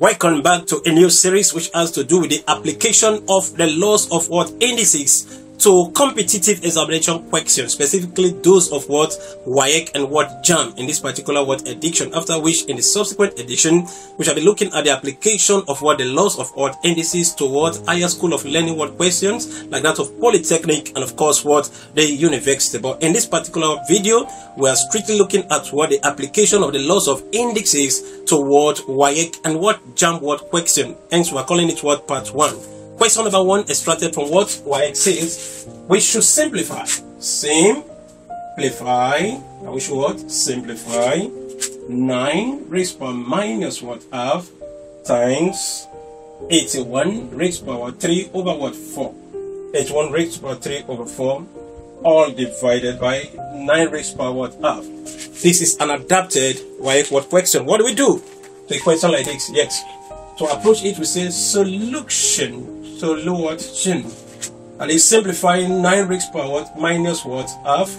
Welcome back to a new series which has to do with the application of the laws of what indices to competitive examination questions, specifically those of what Waec and what Jamb in this particular what edition. After which, in the subsequent edition, we shall be looking at the application of what the laws of what indices to what higher school of learning what questions like that of polytechnic and of course what the university. But in this particular video, we are strictly looking at what the application of the laws of indices to what Waec and what Jamb what question. Hence, we are calling it what part 1. Question number 1 extracted from what Waec says. We should simplify. Simplify. And we should what? Simplify. 9 raised power minus what half times 81 raised power 3 over what 4. 81 raised power 3 over 4. All divided by 9 raised power what half. This is an adapted Waec what question. What do we do to a question like this? Yes. To approach it, we say solution. And it's simplifying 9 raised power what minus what half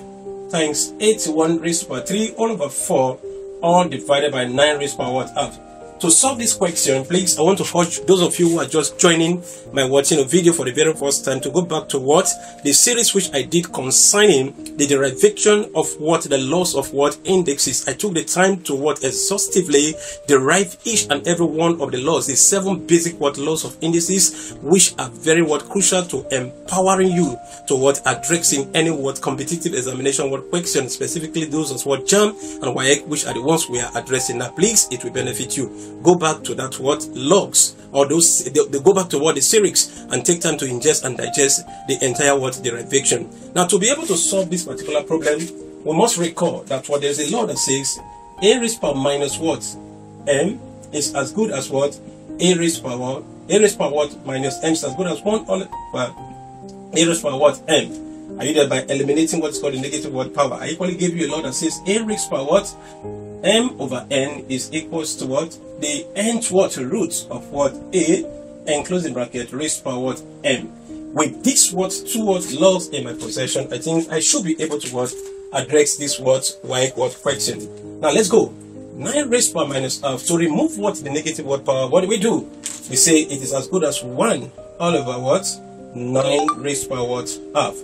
times 81 raised power 3 all over 4 all divided by 9 raised power what half. To solve this question, please, I want to urge those of you who are just joining my watching a video for the very first time to go back to what the series which I did concerning the derivation of what the laws of what indexes. I took the time to what exhaustively derive each and every one of the laws, the 7 basic what laws of indices, which are very what crucial to empowering you to what addressing any what competitive examination what questions, specifically those of what Jamb and Waec, which are the ones we are addressing now. Please, it will benefit you. Go back to that what logs or those they go back to what the series and take time to ingest and digest the entire what derivation. Now, to be able to solve this particular problem, we must recall that what there's a law that says a raised power minus what m is as good as what a raised power what minus m is as good as 1 on a raised power what m. I did that by eliminating what's called the negative word power. I equally gave you a law that says a raised power what m over n is equals to what the nth what root of what a and closing bracket raised power what m. With this what 2 what laws in my possession, I think I should be able to what address this what Waec what question. Now let's go. 9 raised power minus half. To remove what the negative word power, what do? We say it is as good as 1 all over what 9 raised power what half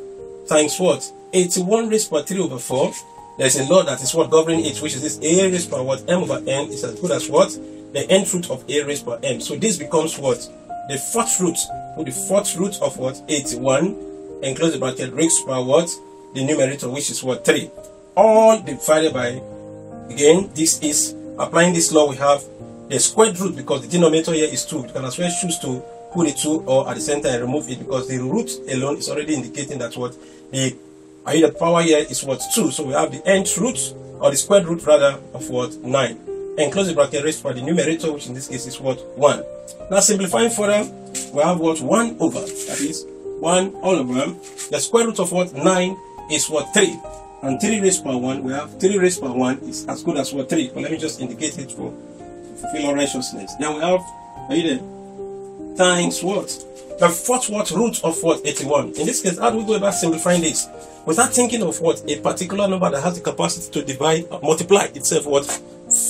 times what 81 raised power 3 over 4. There's a law that is what governing it, which is this a raised power what m over n is as good as what the nth root of a raised power m. So this becomes what the fourth root, or the fourth root of what 81 and close the bracket raised power what the numerator, which is what 3, all divided by, again, this is applying this law. We have the squared root because the denominator here is 2. You can as well choose to put it 2 or at the center and remove it because the root alone is already indicating that what the power here is what 2. So we have the nth root or the squared root rather of what 9 and close the bracket raised by the numerator, which in this case is what 1. Now simplifying further, we have what 1 over, that is 1 all over the square root of what 9 is what 3, and 3 raised by 1, we have 3 raised by 1 is as good as what 3. But let me just indicate it for fulfill all righteousness. Then we have, are you there, times what the fourth what root of what 81. In this case, how do we go about simplifying this without thinking of what a particular number that has the capacity to divide multiply itself what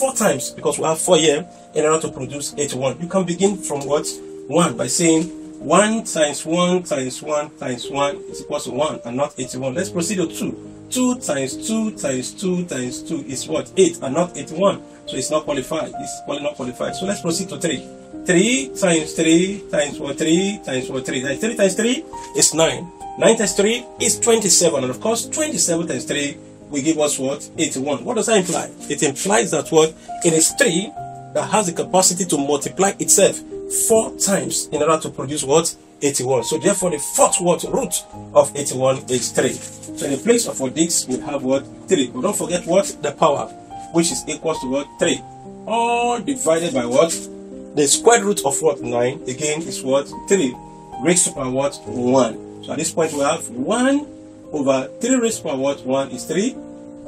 4 times, because we have 4 here in order to produce 81. You can begin from what 1 by saying 1 times 1 times 1 times 1 is equal to 1 and not 81. Let's proceed to 2. 2 times 2 times 2 times 2 is what 8 and not 81. So it's not qualified. It's not qualified. So let's proceed to 3. 3 times 3 times what 3 times what 3. 3 times 3 is 9. 9 times 3 is 27. And of course 27 times 3 will give us what 81. What does that imply? It implies that what it is 3 that has the capacity to multiply itself 4 times in order to produce what 81. So therefore the fourth what root of 81 is 3. So in the place of what this we have what 3. But don't forget what the power, which is equal to what 3, all divided by what the square root of what 9 again is what 3 raised to power what 1. So at this point we have 1 over 3 raised to power what 1 is 3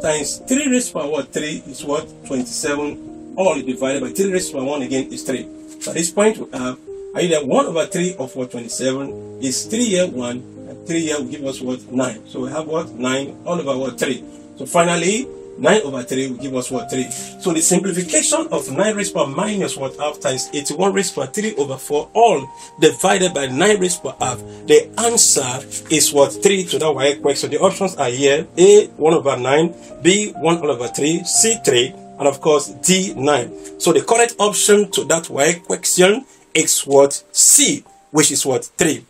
times 3 raised to power what 3 is what 27, all divided by 3 raised to power 1 again is 3. So at this point we have either 1 over 3 of what 27 is 3 here 1 and 3 here will give us what 9. So we have what 9 all over what 3. So finally 9 over 3 will give us what? 3. So the simplification of 9 raised power minus what? Half times 81 raised power 3 over 4 all divided by 9 raised power half. The answer is what? 3 to that Waec question. The options are here: A 1 over 9, B 1 over 3, C 3, and of course D 9. So the correct option to that Waec question is what? C, which is what? 3.